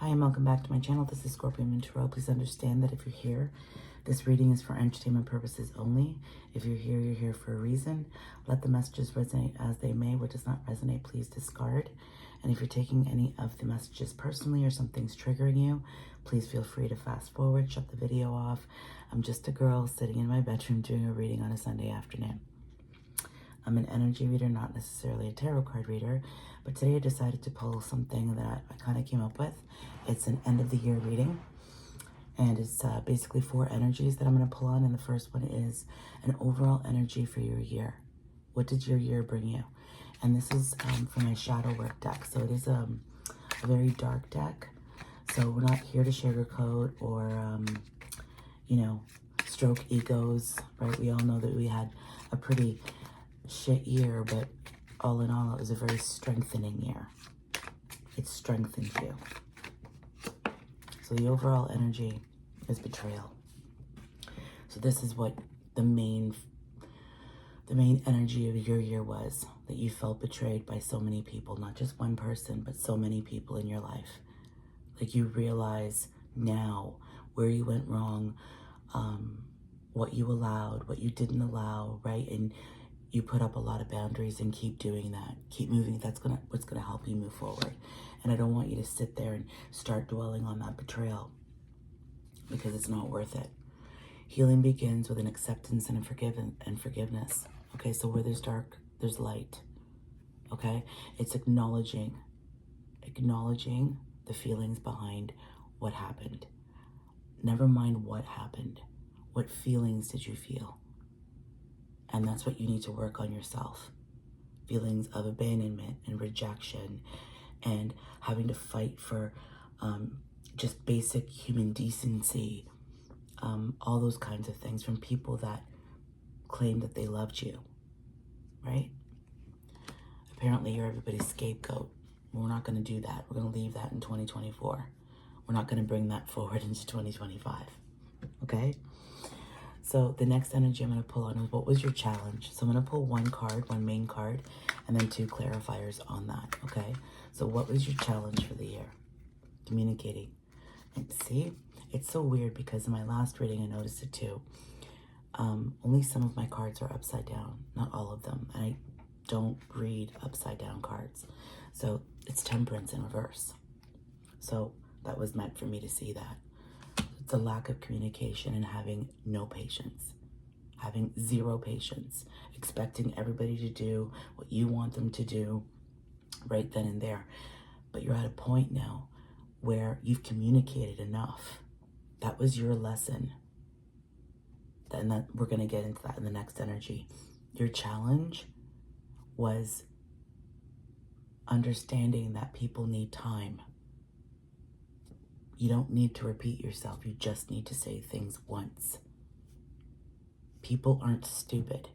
Hi and welcome back to my channel. This is Scorpio Moon Tarot. Please understand that if you're here, this reading is for entertainment purposes only. If you're here, you're here for a reason. Let the messages resonate as they may. What does not resonate, please discard. And if you're taking any of the messages personally or something's triggering you, please feel free to fast forward, shut the video off. I'm just a girl sitting in my bedroom doing a reading on a Sunday afternoon. I'm an energy reader, not necessarily a tarot card reader, but today I decided to pull something that I kind of came up with. It's an end of the year reading, and it's basically 4 energies that I'm going to pull on, and the first one is an overall energy for your year. What did your year bring you? And this is for my shadow work deck, so it is a very dark deck, so we're not here to sugarcoat or, you know, stroke egos, right? We all know that we had a pretty shit year, but all in all, it was a very strengthening year. It strengthened you. So the overall energy is betrayal. So this is what the main energy of your year was, that you felt betrayed by so many people, not just one person, but so many people in your life. Like, you realize now where you went wrong, what you allowed, what you didn't allow, right? And you put up a lot of boundaries, and keep doing that. Keep moving. That's what's gonna help you move forward. And I don't want you to sit there and start dwelling on that betrayal, because it's not worth it. Healing begins with an acceptance and a forgiveness. Okay, so where there's dark, there's light. Okay, it's acknowledging the feelings behind what happened. Never mind what happened. What feelings did you feel? And that's what you need to work on yourself. Feelings of abandonment and rejection, and having to fight for just basic human decency, all those kinds of things from people that claim that they loved you, right? Apparently you're everybody's scapegoat. We're not going to do that. We're going to leave that in 2024. We're not going to bring that forward into 2025, okay? So the next energy I'm going to pull on is, what was your challenge? So I'm going to pull one main card, and then 2 clarifiers on that, okay? So what was your challenge for the year? Communicating. And see, it's so weird because in my last reading I noticed it too. Only some of my cards are upside down, not all of them. I don't read upside down cards. So it's Temperance in reverse. So that was meant for me to see that. It's a lack of communication and having no patience, having 0 patience, expecting everybody to do what you want them to do right then and there. But you're at a point now where you've communicated enough. That was your lesson. And that we're going to get into that in the next energy. Your challenge was understanding that people need time. You don't need to repeat yourself. You just need to say things once. People aren't stupid.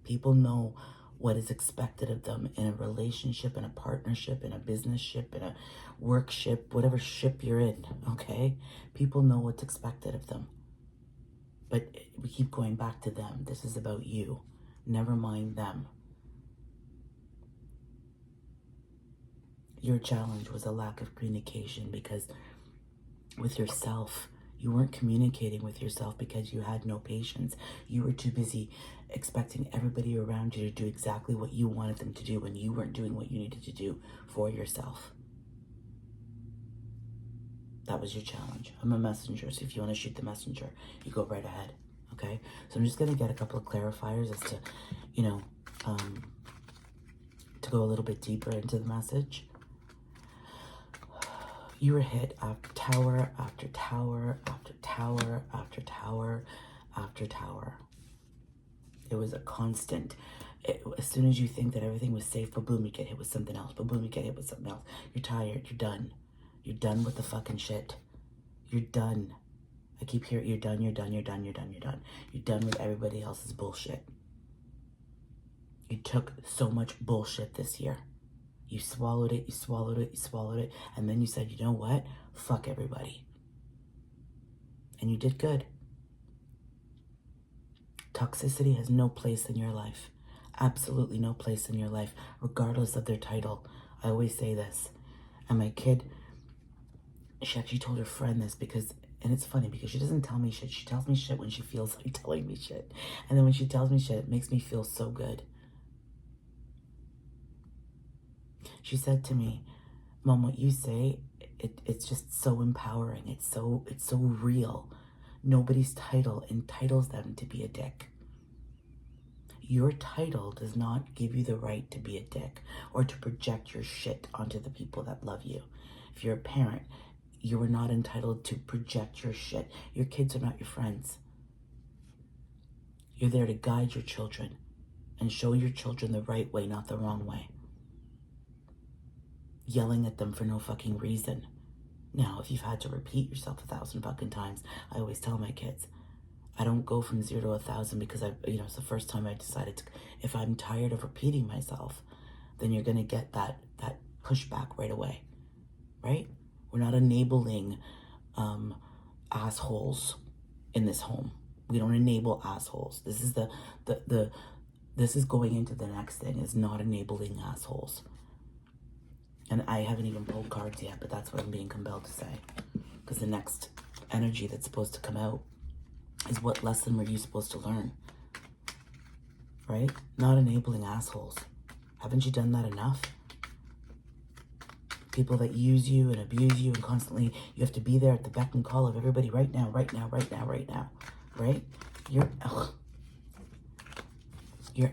People know what is expected of them in a relationship, in a partnership, in a business ship, in a work ship, whatever ship you're in, okay? People know what's expected of them. But we keep going back to them. This is about you. Never mind them. Your challenge was a lack of communication, because with yourself, you weren't communicating with yourself because you had no patience. You were too busy expecting everybody around you to do exactly what you wanted them to do when you weren't doing what you needed to do for yourself. That was your challenge. I'm a messenger, so if you want to shoot the messenger, you go right ahead, okay? So I'm just going to get a couple of clarifiers as to, you know, to go a little bit deeper into the message. You were hit after tower, after tower, after tower, after tower, after tower. It was a constant. As soon as you think that everything was safe, boom, you get hit with something else. Boom, you get hit with something else. You're tired. You're done. You're done with the fucking shit. You're done. I keep hearing, you're done, you're done, you're done, you're done, you're done. You're done with everybody else's bullshit. You took so much bullshit this year. You swallowed it, you swallowed it, you swallowed it, and then you said, you know what? Fuck everybody. And you did good. Toxicity has no place in your life. Absolutely no place in your life, regardless of their title. I always say this. And my kid She actually told her friend this because, and it's funny because she doesn't tell me shit. She tells me shit when she feels like telling me shit. And then when she tells me shit, it makes me feel so good. She said to me, Mom, what you say, it's just so empowering. It's so real. Nobody's title entitles them to be a dick. Your title does not give you the right to be a dick or to project your shit onto the people that love you. If you're a parent, you are not entitled to project your shit. Your kids are not your friends. You're there to guide your children and show your children the right way, not the wrong way. Yelling at them for no fucking reason. Now, if you've had to repeat yourself 1,000 fucking times, I always tell my kids, I don't go from 0 to 1,000 because it's the first time I decided to, if I'm tired of repeating myself, then you're going to get that pushback right away, right? We're not enabling assholes in this home. We don't enable assholes. This is this is going into the next thing, is not enabling assholes. And I haven't even pulled cards yet, but that's what I'm being compelled to say. Because the next energy that's supposed to come out is, what lesson were you supposed to learn? Right? Not enabling assholes. Haven't you done that enough? People that use you and abuse you and constantly, you have to be there at the beck and call of everybody right now, right now, right now, right now. Right? You're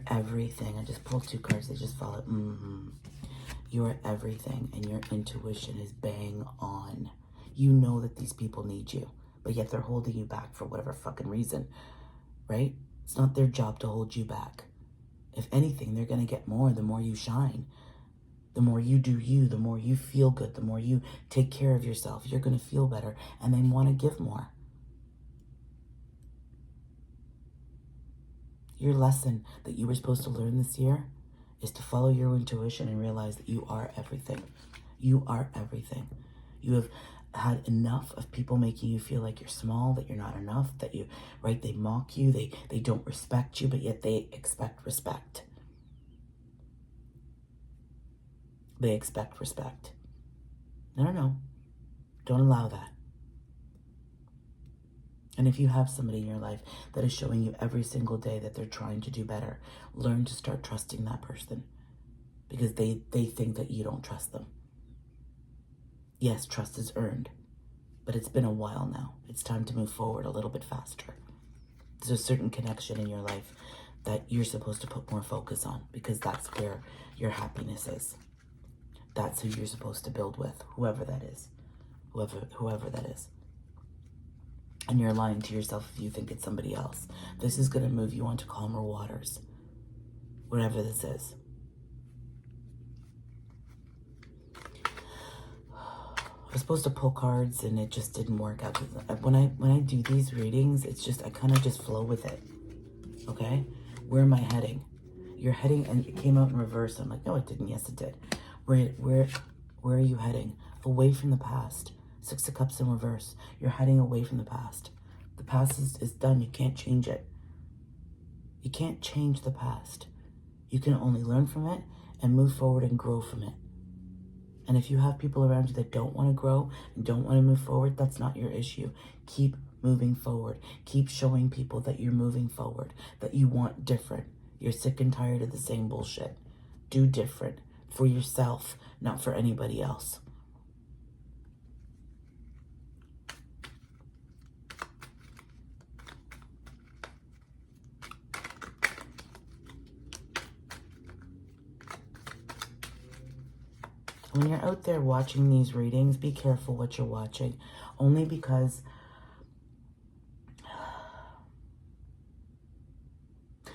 everything. I just pulled 2 cards. They just fell out. You are everything, and your intuition is bang on. You know that these people need you, but yet they're holding you back for whatever fucking reason, right? It's not their job to hold you back. If anything, they're going to get more the more you shine. The more you do you, the more you feel good, the more you take care of yourself, you're going to feel better, and they want to give more. Your lesson that you were supposed to learn this year is to follow your intuition and realize that you are everything. You are everything. You have had enough of people making you feel like you're small, that you're not enough, that they mock you, they don't respect you, but yet they expect respect. They expect respect. No. Don't allow that. And if you have somebody in your life that is showing you every single day that they're trying to do better, learn to start trusting that person, because they think that you don't trust them. Yes, trust is earned, but it's been a while now. It's time to move forward a little bit faster. There's a certain connection in your life that you're supposed to put more focus on, because that's where your happiness is. That's who you're supposed to build with, whoever that is. Whoever that is. And you're lying to yourself if you think it's somebody else. This is going to move you onto calmer waters. Whatever this is. I was supposed to pull cards and it just didn't work out. When I do these readings, it's just, I kind of just flow with it. Okay? Where am I heading? You're heading, and it came out in reverse. I'm like, no, it didn't. Yes, it did. Where are you heading? Away from the past. 6 of Cups in reverse. You're heading away from the past. The past is done. You can't change it. You can't change the past. You can only learn from it and move forward and grow from it. And if you have people around you that don't want to grow and don't want to move forward, that's not your issue. Keep moving forward. Keep showing people that you're moving forward, that you want different. You're sick and tired of the same bullshit. Do different for yourself, not for anybody else. When you're out there watching these readings, be careful what you're watching. Only because,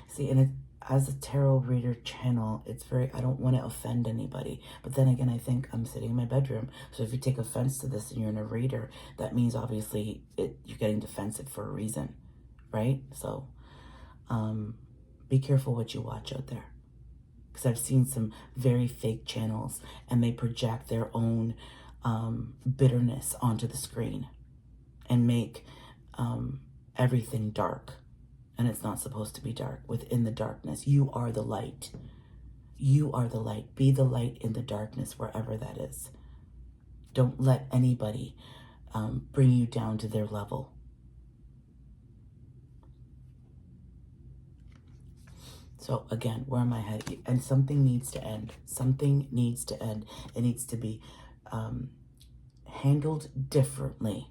see, and as a tarot reader channel, it's very, I don't want to offend anybody. But then again, I think I'm sitting in my bedroom. So if you take offense to this and you're a reader, that means obviously you're getting defensive for a reason, right? So be careful what you watch out there. Because I've seen some very fake channels and they project their own bitterness onto the screen and make everything dark. And it's not supposed to be dark. Within the darkness, you are the light. You are the light. Be the light in the darkness, wherever that is. Don't let anybody bring you down to their level. So again, where am I headed? And something needs to end. Something needs to end. It needs to be handled differently.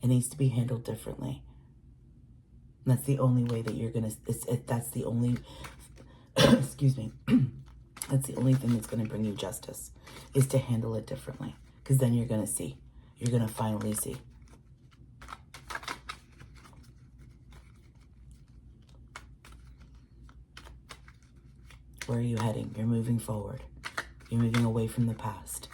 It needs to be handled differently. And that's the only way that you're going to, that's the only, excuse me, that's the only thing that's going to bring you justice, is to handle it differently. Because then you're going to see. You're going to finally see. Where are you heading? You're moving forward. You're moving away from the past.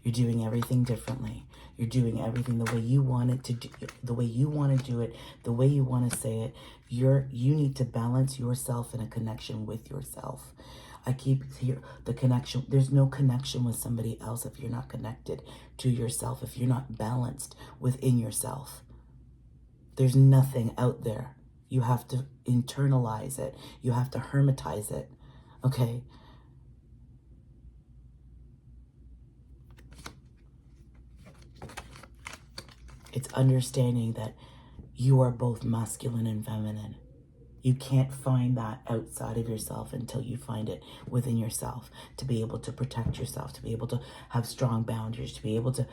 You're doing everything differently. You're doing everything the way you want it to do, the way you want to do it, the way you want to say it. You need to balance yourself in a connection with yourself. I keep here the connection. There's no connection with somebody else if you're not connected to yourself, if you're not balanced within yourself. There's nothing out there. You have to internalize it. You have to hermetize it. Okay? It's understanding that you are both masculine and feminine. You can't find that outside of yourself until you find it within yourself, to be able to protect yourself, to be able to have strong boundaries, to be able to,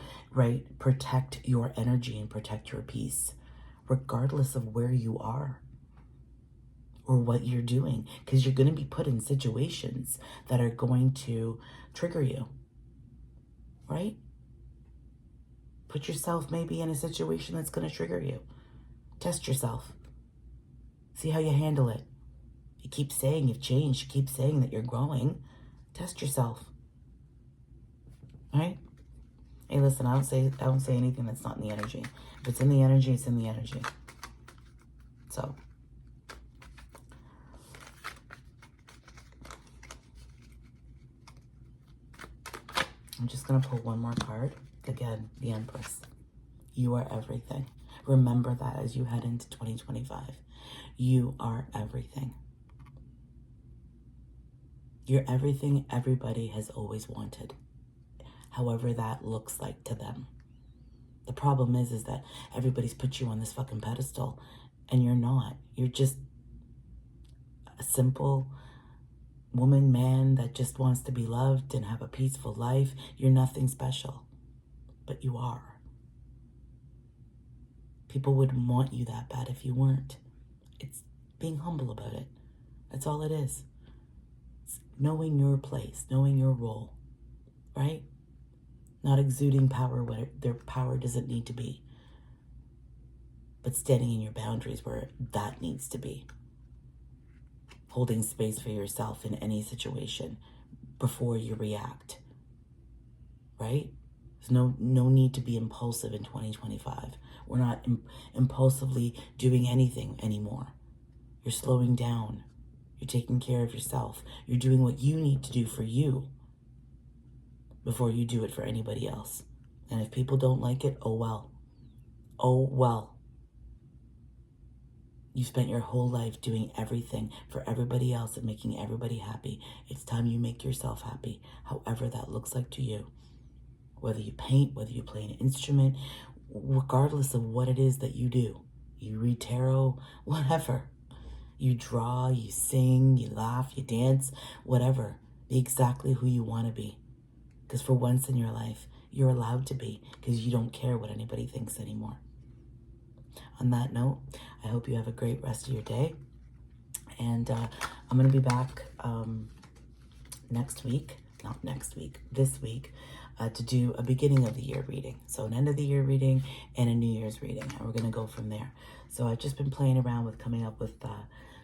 protect your energy and protect your peace, regardless of where you are or what you're doing, because you're going to be put in situations that are going to trigger you, right? Put yourself maybe in a situation that's going to trigger you. Test yourself. See how you handle it. You keep saying you've changed. You keep saying that you're growing. Test yourself. Right? Hey, listen, I don't say anything that's not in the energy. If it's in the energy, it's in the energy. So, I'm just going to pull one more card. Again, the Empress. You are everything. Remember that as you head into 2025. You are everything. You're everything everybody has always wanted, however that looks like to them. The problem is that everybody's put you on this fucking pedestal, and you're not. You're just a simple woman, man that just wants to be loved and have a peaceful life. You're nothing special, but you are. People wouldn't want you that bad if you weren't. It's being humble about it. That's all it is. It's knowing your place, knowing your role, right? Not exuding power where their power doesn't need to be, but standing in your boundaries where that needs to be. Holding space for yourself in any situation before you react, right? There's no need to be impulsive in 2025. We're not impulsively doing anything anymore. You're slowing down. You're taking care of yourself. You're doing what you need to do for you before you do it for anybody else. And if people don't like it, oh well. Oh well. You spent your whole life doing everything for everybody else and making everybody happy. It's time you make yourself happy, however that looks like to you. Whether you paint, whether you play an instrument, regardless of what it is that you do. You read tarot, whatever. You draw, you sing, you laugh, you dance, whatever. Be exactly who you want to be. Because for once in your life, you're allowed to be, because you don't care what anybody thinks anymore. On that note, I hope you have a great rest of your day. And I'm going to be back this week, to do a beginning of the year reading. So an end of the year reading and a New Year's reading. And we're going to go from there. So I've just been playing around with coming up with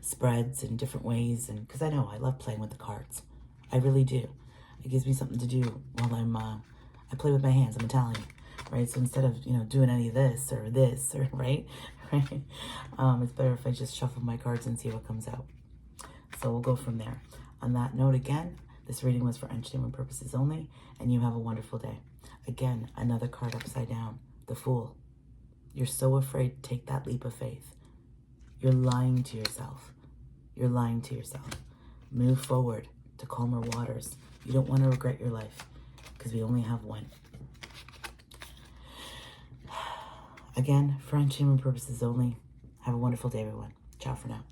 spreads in different ways. And because I know I love playing with the cards. I really do. It gives me something to do while I play with my hands. I'm Italian, right? So instead of, doing any of this or right? It's better if I just shuffle my cards and see what comes out. So we'll go from there. On that note, again, this reading was for entertainment purposes only, and you have a wonderful day. Again, another card upside down, the Fool. You're so afraid to take that leap of faith. You're lying to yourself. You're lying to yourself. Move forward to calmer waters. You don't want to regret your life, because we only have one. Again, for entertainment purposes only. Have a wonderful day, everyone. Ciao for now.